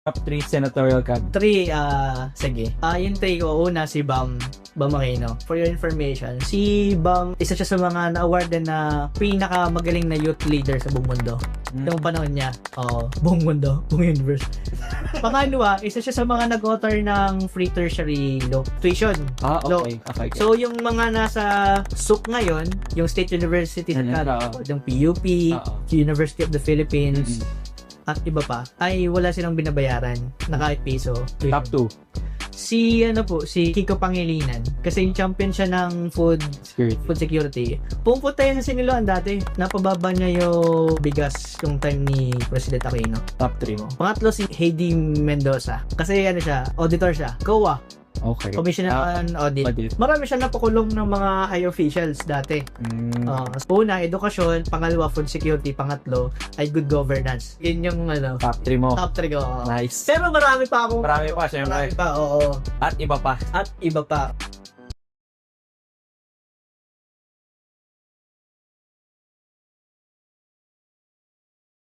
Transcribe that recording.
Top 3 senatorial candidate. 3, sige. Yung 3 ko, una si Bam Aquino. For your information, si Bam, isa siya sa mga na-awardan na pinakamagaling na youth leader sa buong mundo. Noong panahon niya, buong mundo, buong universe. Pangalawa, isa siya sa mga nag-author ng free tertiary tuition. Law. Okay. So, yung mga nasa SUC ngayon, yung State University yung PUP, University of the Philippines, at iba pa, ay wala silang binabayaran na kahit piso. Top 2. Si Kiko Pangilinan, kasi yung champion siya ng food security. Pumunta yan sa Siniloan dati. Napababa niya yung bigas yung time ni President Aquino. Top 3 mo. Pangatlo si Heidi Mendoza. Kasi auditor siya. COA. Okay. Commissioner on Audit. Marami siya napakulong ng mga high officials dati. Una, edukasyon. Pangalawa, food security. Pangatlo, ay good governance. Yun yung Top 3 mo. top 3 ko. Nice. Pero marami pa ako. Marami pa, syempre. Marami pa, oo. At iba pa. At iba pa.